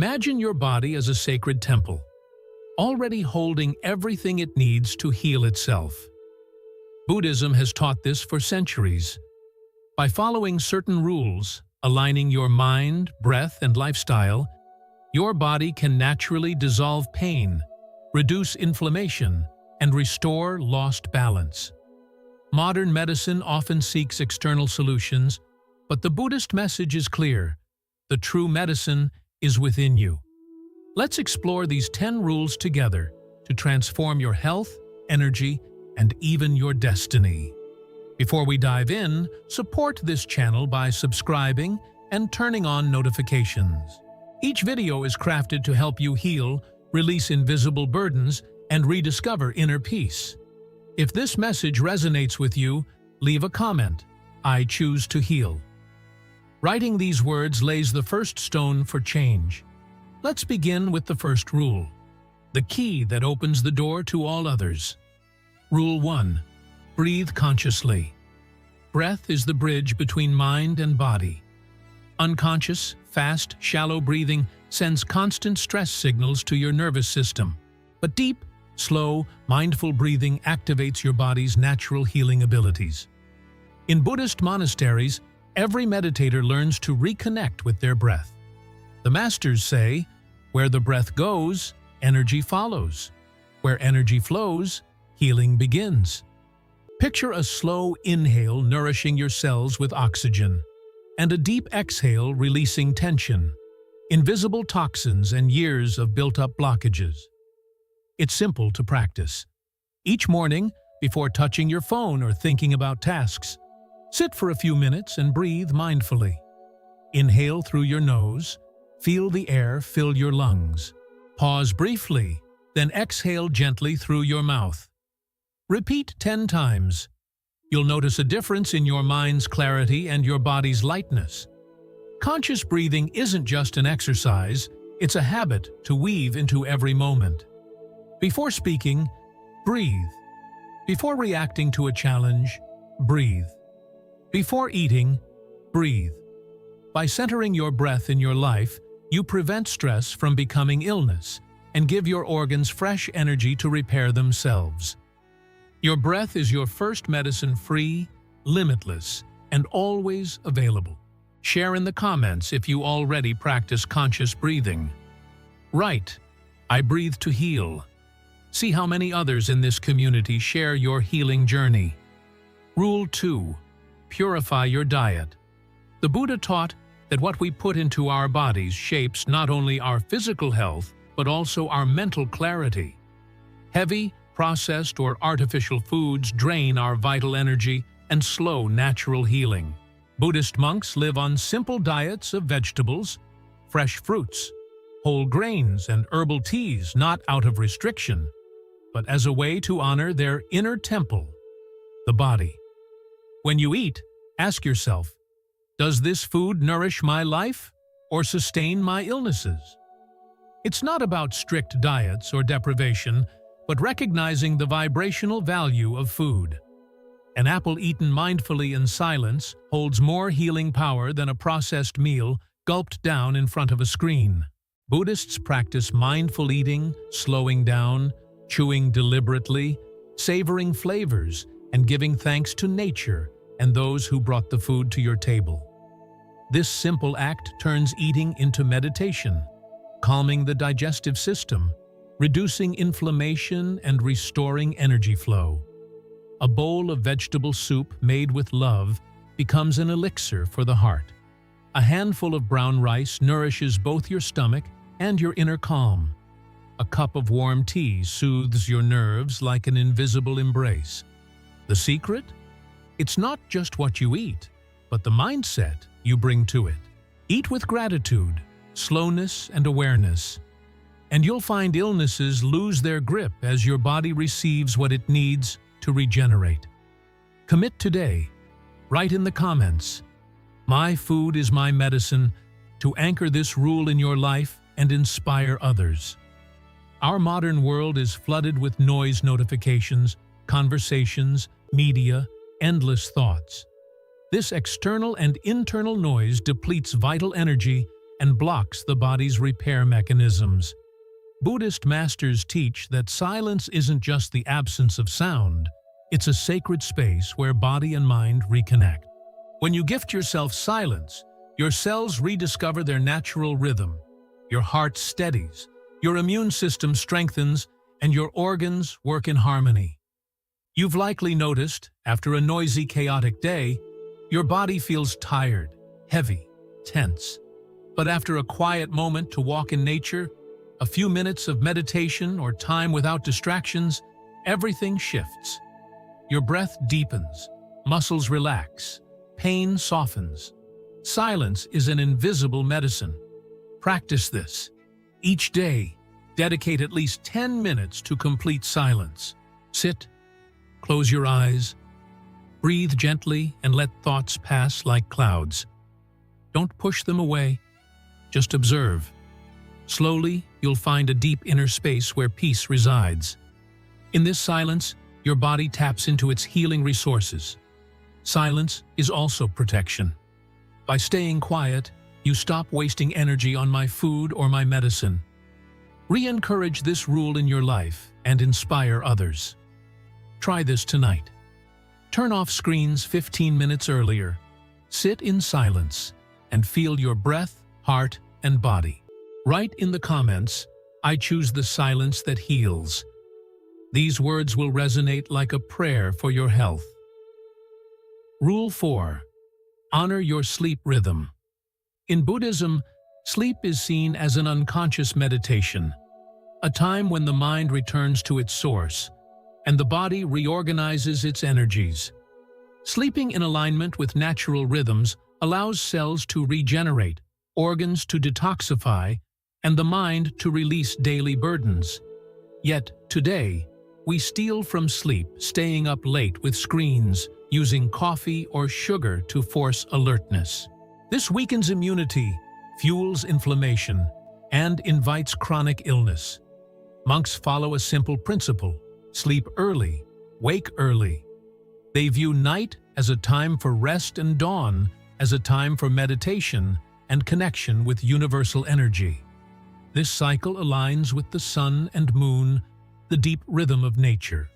Imagine your body as a sacred temple, already holding everything it needs to heal itself. Buddhism has taught this for centuries. By following certain rules, aligning your mind, breath, and lifestyle, your body can naturally dissolve pain, reduce inflammation, and restore lost balance. Modern medicine often seeks external solutions, but the Buddhist message is clear: the true medicine is within you. Let's explore these 10 rules together to transform your health, energy, and even your destiny. Before we dive in, support this channel by subscribing and turning on notifications. Each video is crafted to help you heal, release invisible burdens, and rediscover inner peace. If this message resonates with you, leave a comment. I choose to heal. Writing these words lays the first stone for change. Let's begin with the first rule, the key that opens the door to all others. Rule 1. Breathe consciously. Breath is the bridge between mind and body. Unconscious, fast, shallow breathing sends constant stress signals to your nervous system. But deep, slow, mindful breathing activates your body's natural healing abilities. In Buddhist monasteries, every meditator learns to reconnect with their breath. The masters say, where the breath goes, energy follows. Where energy flows, healing begins. Picture a slow inhale nourishing your cells with oxygen, and a deep exhale releasing tension, invisible toxins, and years of built-up blockages. It's simple to practice. Each morning, before touching your phone or thinking about tasks, sit for a few minutes and breathe mindfully. Inhale through your nose, feel the air fill your lungs. Pause briefly, then exhale gently through your mouth. Repeat 10 times. You'll notice a difference in your mind's clarity and your body's lightness. Conscious breathing isn't just an exercise, it's a habit to weave into every moment. Before speaking, breathe. Before reacting to a challenge, breathe. Before eating, breathe. By centering your breath in your life, you prevent stress from becoming illness and give your organs fresh energy to repair themselves. Your breath is your first medicine, free, limitless, and always available. Share in the comments if you already practice conscious breathing. Write, I breathe to heal. See how many others in this community share your healing journey. Rule 2. Purify your diet. The Buddha taught that what we put into our bodies shapes not only our physical health, but also our mental clarity. Heavy, processed, or artificial foods drain our vital energy and slow natural healing. Buddhist monks live on simple diets of vegetables, fresh fruits, whole grains, and herbal teas, not out of restriction, but as a way to honor their inner temple, the body. When you eat, ask yourself, does this food nourish my life or sustain my illnesses? It's not about strict diets or deprivation, but recognizing the vibrational value of food. An apple eaten mindfully in silence holds more healing power than a processed meal gulped down in front of a screen. Buddhists practice mindful eating, slowing down, chewing deliberately, savoring flavors, and giving thanks to nature and those who brought the food to your table. This simple act turns eating into meditation, calming the digestive system, reducing inflammation, and restoring energy flow. A bowl of vegetable soup made with love becomes an elixir for the heart. A handful of brown rice nourishes both your stomach and your inner calm. A cup of warm tea soothes your nerves like an invisible embrace. The secret? It's not just what you eat, but the mindset you bring to it. Eat with gratitude, slowness, and awareness, and you'll find illnesses lose their grip as your body receives what it needs to regenerate. Commit today. Write in the comments, "My food is my medicine," to anchor this rule in your life and inspire others. Our modern world is flooded with noise notifications, conversations, media, endless thoughts. This external and internal noise depletes vital energy and blocks the body's repair mechanisms. Buddhist masters teach that silence isn't just the absence of sound, it's a sacred space where body and mind reconnect. When you gift yourself silence, your cells rediscover their natural rhythm, your heart steadies, your immune system strengthens, and your organs work in harmony. You've likely noticed, after a noisy, chaotic day, your body feels tired, heavy, tense. But after a quiet moment to walk in nature, a few minutes of meditation or time without distractions, everything shifts. Your breath deepens, muscles relax, pain softens. Silence is an invisible medicine. Practice this. Each day, dedicate at least 10 minutes to complete silence. Sit, close your eyes, breathe gently, and let thoughts pass like clouds. Don't push them away, just observe. Slowly, you'll find a deep inner space where peace resides. In this silence, your body taps into its healing resources. Silence is also protection. By staying quiet, you stop wasting energy on my food or my medicine. Re-encourage this rule in your life and inspire others. Try this tonight. Turn off screens 15 minutes earlier. Sit in silence and feel your breath, heart, and body. Write in the comments, "I choose the silence that heals." These words will resonate like a prayer for your health. Rule 4. Honor your sleep rhythm. In Buddhism, sleep is seen as an unconscious meditation, a time when the mind returns to its source and the body reorganizes its energies. Sleeping in alignment with natural rhythms allows cells to regenerate, organs to detoxify, and the mind to release daily burdens. Yet, today, we steal from sleep, staying up late with screens, using coffee or sugar to force alertness. This weakens immunity, fuels inflammation, and invites chronic illness. Monks follow a simple principle: sleep early, wake early. They view night as a time for rest and dawn as a time for meditation and connection with universal energy. This cycle aligns with the sun and moon, the deep rhythm of nature.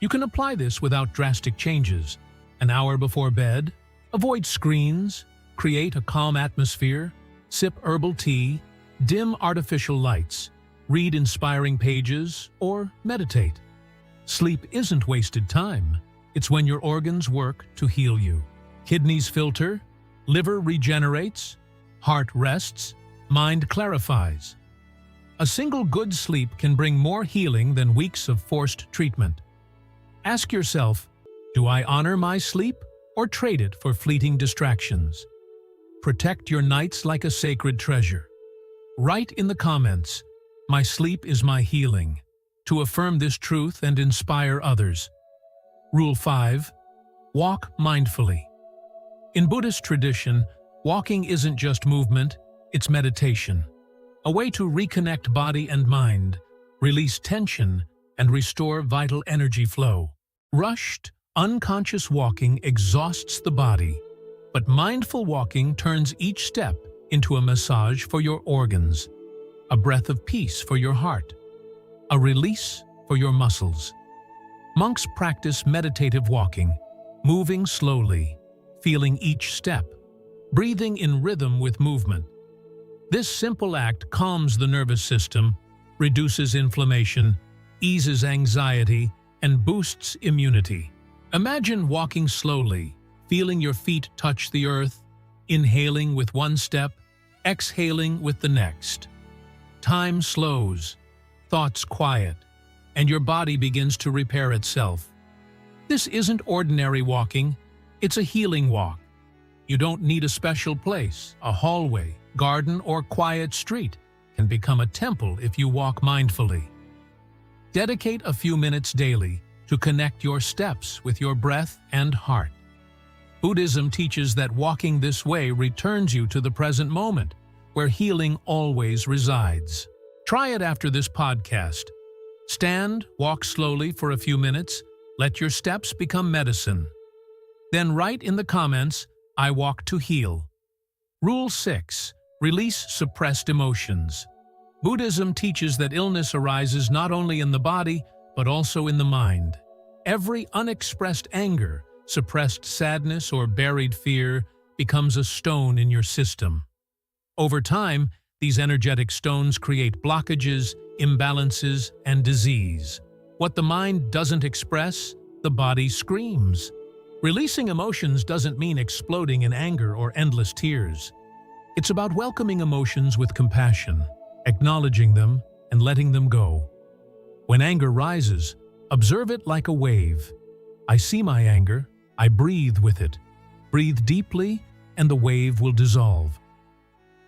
You can apply this without drastic changes. An hour before bed, avoid screens, create a calm atmosphere, sip herbal tea, dim artificial lights, read inspiring pages, or meditate. Sleep isn't wasted time. It's when your organs work to heal you. Kidneys filter, liver regenerates, heart rests, mind clarifies. A single good sleep can bring more healing than weeks of forced treatment. Ask yourself, do I honor my sleep or trade it for fleeting distractions? Protect your nights like a sacred treasure. Write in the comments, "My sleep is my healing," to affirm this truth and inspire others. Rule 5. Walk mindfully. In Buddhist tradition, walking isn't just movement, it's meditation. A way to reconnect body and mind, release tension, and restore vital energy flow. Rushed, unconscious walking exhausts the body, but mindful walking turns each step into a massage for your organs, a breath of peace for your heart, a release for your muscles. Monks practice meditative walking, moving slowly, feeling each step, breathing in rhythm with movement. This simple act calms the nervous system, reduces inflammation, eases anxiety, and boosts immunity. Imagine walking slowly, feeling your feet touch the earth, inhaling with one step, exhaling with the next. Time slows, thoughts quiet, and your body begins to repair itself. This isn't ordinary walking, it's a healing walk. You don't need a special place, a hallway, garden, or quiet street can become a temple if you walk mindfully. Dedicate a few minutes daily to connect your steps with your breath and heart. Buddhism teaches that walking this way returns you to the present moment, where healing always resides. Try it after this podcast. Stand, walk slowly for a few minutes, let your steps become medicine. Then write in the comments, "I walk to heal." Rule 6. Release suppressed emotions. Buddhism teaches that illness arises not only in the body, but also in the mind. Every unexpressed anger, suppressed sadness, or buried fear becomes a stone in your system. Over time, these energetic stones create blockages, imbalances, and disease. What the mind doesn't express, the body screams. Releasing emotions doesn't mean exploding in anger or endless tears. It's about welcoming emotions with compassion, acknowledging them, and letting them go. When anger rises, observe it like a wave. I see my anger, I breathe with it. Breathe deeply, and the wave will dissolve.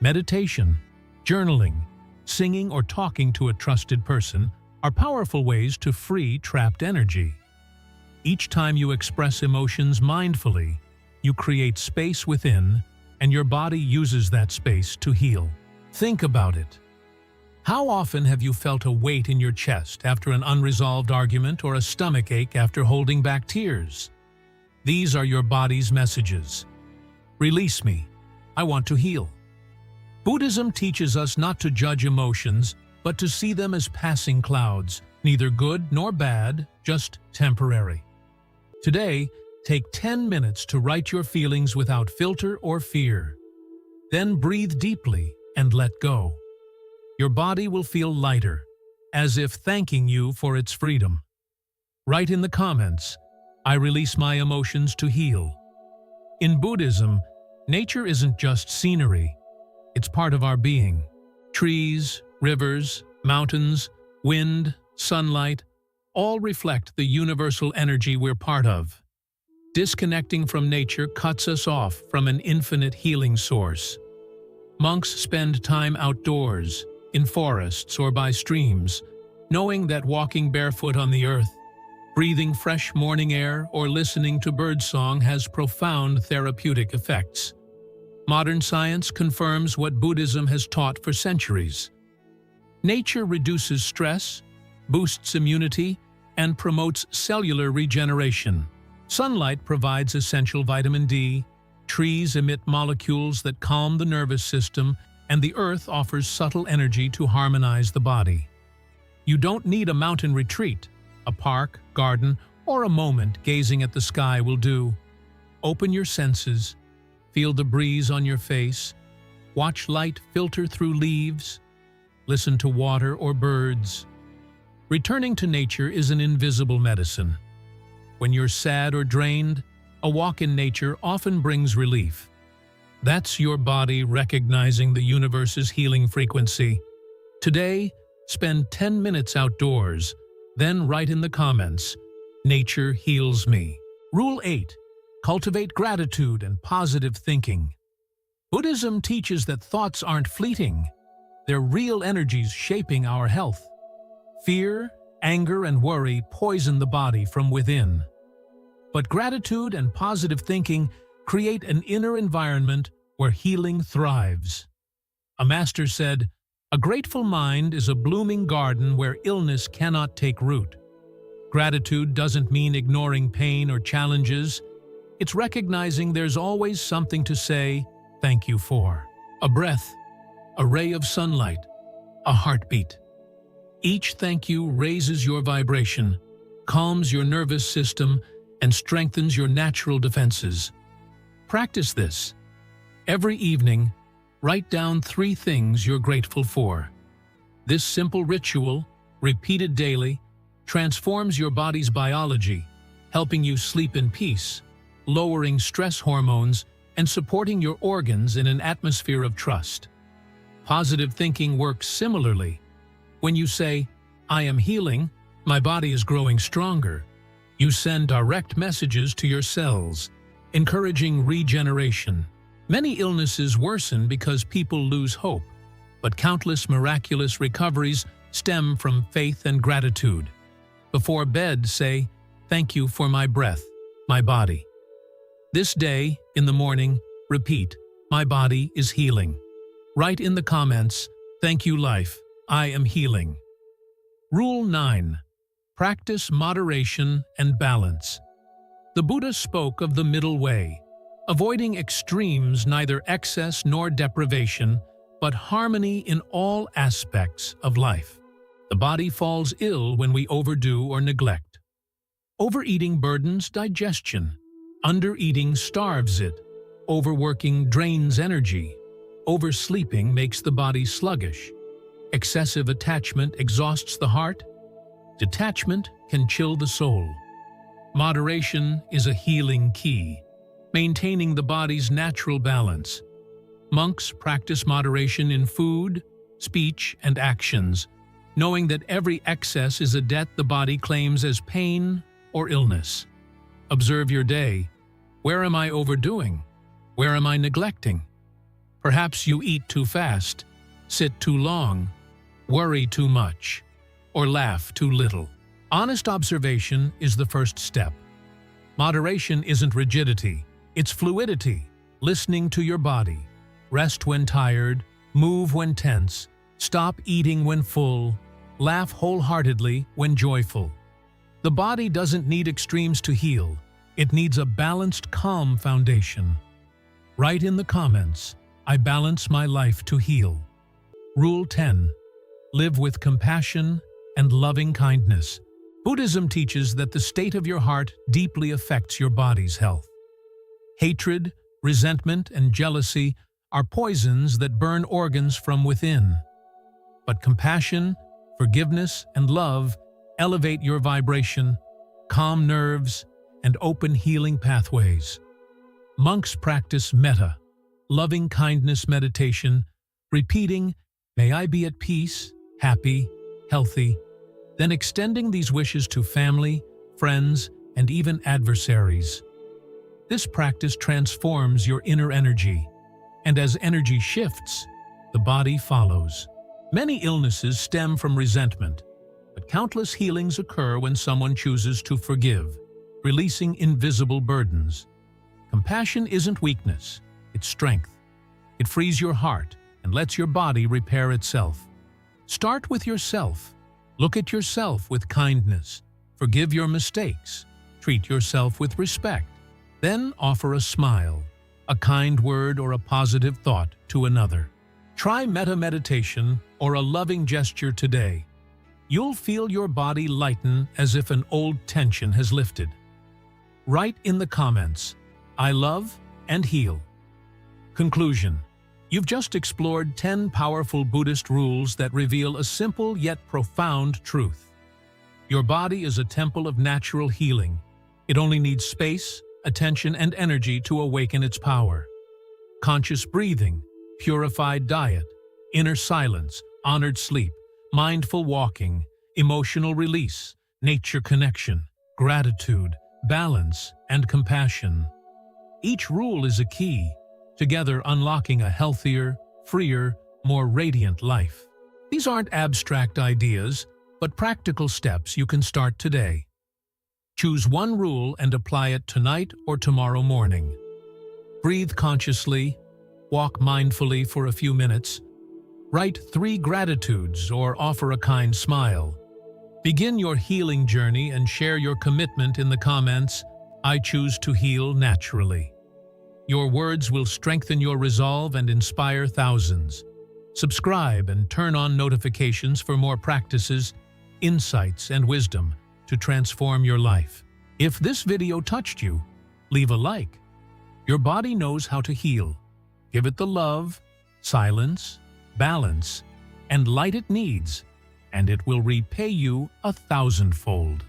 Meditation, journaling, singing, or talking to a trusted person are powerful ways to free trapped energy. Each time you express emotions mindfully, you create space within, and your body uses that space to heal. Think about it. How often have you felt a weight in your chest after an unresolved argument or a stomach ache after holding back tears? These are your body's messages. Release me. I want to heal. Buddhism teaches us not to judge emotions, but to see them as passing clouds, neither good nor bad, just temporary. Today, take 10 minutes to write your feelings without filter or fear. Then breathe deeply and let go. Your body will feel lighter, as if thanking you for its freedom. Write in the comments, I release my emotions to heal. In Buddhism, nature isn't just scenery, it's part of our being. Trees, rivers, mountains, wind, sunlight, all reflect the universal energy we're part of. Disconnecting from nature cuts us off from an infinite healing source. Monks spend time outdoors, in forests or by streams, knowing that walking barefoot on the earth, breathing fresh morning air, or listening to birdsong has profound therapeutic effects. Modern science confirms what Buddhism has taught for centuries. Nature reduces stress, boosts immunity, and promotes cellular regeneration. Sunlight provides essential vitamin D, trees emit molecules that calm the nervous system, and the earth offers subtle energy to harmonize the body. You don't need a mountain retreat. A park, garden, or a moment gazing at the sky will do. Open your senses, feel the breeze on your face, watch light filter through leaves, listen to water or birds. Returning to nature is an invisible medicine. When you're sad or drained, a walk in nature often brings relief. That's your body recognizing the universe's healing frequency. Today, spend 10 minutes outdoors, then write in the comments, Nature heals me. Rule 8. Cultivate gratitude and positive thinking. Buddhism teaches that thoughts aren't fleeting. They're real energies shaping our health. Fear, anger, and worry poison the body from within. But gratitude and positive thinking create an inner environment where healing thrives. A master said, "A grateful mind is a blooming garden where illness cannot take root." Gratitude doesn't mean ignoring pain or challenges. It's recognizing there's always something to say thank you for. A breath, a ray of sunlight, a heartbeat. Each thank you raises your vibration, calms your nervous system, and strengthens your natural defenses. Practice this. Every evening, write down 3 things you're grateful for. This simple ritual, repeated daily, transforms your body's biology, helping you sleep in peace, lowering stress hormones, and supporting your organs in an atmosphere of trust. Positive thinking works similarly. When you say, "I am healing, my body is growing stronger," you send direct messages to your cells, encouraging regeneration. Many illnesses worsen because people lose hope, but countless miraculous recoveries stem from faith and gratitude. Before bed, say, "Thank you for my breath, my body." This day, in the morning, repeat, "My body is healing." Write in the comments, "Thank you, life, I am healing." Rule 9. Practice moderation and balance. The Buddha spoke of the middle way, avoiding extremes, neither excess nor deprivation, but harmony in all aspects of life. The body falls ill when we overdo or neglect. Overeating burdens digestion. Undereating starves it. Overworking drains energy. Oversleeping makes the body sluggish. Excessive attachment exhausts the heart. Detachment can chill the soul. Moderation is a healing key, maintaining the body's natural balance. Monks practice moderation in food, speech, and actions, knowing that every excess is a debt the body claims as pain or illness. Observe your day. Where am I overdoing? Where am I neglecting? Perhaps you eat too fast, sit too long, worry too much, or laugh too little. Honest observation is the first step. Moderation isn't rigidity, it's fluidity, listening to your body. Rest when tired, move when tense, stop eating when full, laugh wholeheartedly when joyful. The body doesn't need extremes to heal, it needs a balanced, calm foundation. Write in the comments, I balance my life to heal. Rule 10. Live with compassion and loving kindness. Buddhism teaches that the state of your heart deeply affects your body's health. Hatred, resentment, and jealousy are poisons that burn organs from within. But compassion, forgiveness, and love elevate your vibration, calm nerves, and open healing pathways. Monks practice metta, loving kindness meditation, repeating, "May I be at peace, happy, healthy," then extending these wishes to family, friends, and even adversaries. This practice transforms your inner energy, and as energy shifts, the body follows. Many illnesses stem from resentment, but countless healings occur when someone chooses to forgive, releasing invisible burdens. Compassion isn't weakness, it's strength. It frees your heart and lets your body repair itself. Start with yourself. Look at yourself with kindness. Forgive your mistakes. Treat yourself with respect. Then offer a smile, a kind word, or a positive thought to another. Try metta meditation or a loving gesture today. You'll feel your body lighten as if an old tension has lifted. Write in the comments, I love and heal. Conclusion. You've just explored 10 powerful Buddhist rules that reveal a simple yet profound truth. Your body is a temple of natural healing. It only needs space, attention, and energy to awaken its power. Conscious breathing, purified diet, inner silence, honored sleep, mindful walking, emotional release, nature connection, gratitude, balance, and compassion. Each rule is a key, together unlocking a healthier, freer, more radiant life. These aren't abstract ideas, but practical steps you can start today. Choose one rule and apply it tonight or tomorrow morning. Breathe consciously, walk mindfully for a few minutes, write 3 gratitudes or offer a kind smile. Begin your healing journey and share your commitment in the comments, I choose to heal naturally. Your words will strengthen your resolve and inspire thousands. Subscribe and turn on notifications for more practices, insights, and wisdom to transform your life. If this video touched you, leave a like. Your body knows how to heal. Give it the love, silence, balance, and light it needs, and it will repay you 1,000-fold.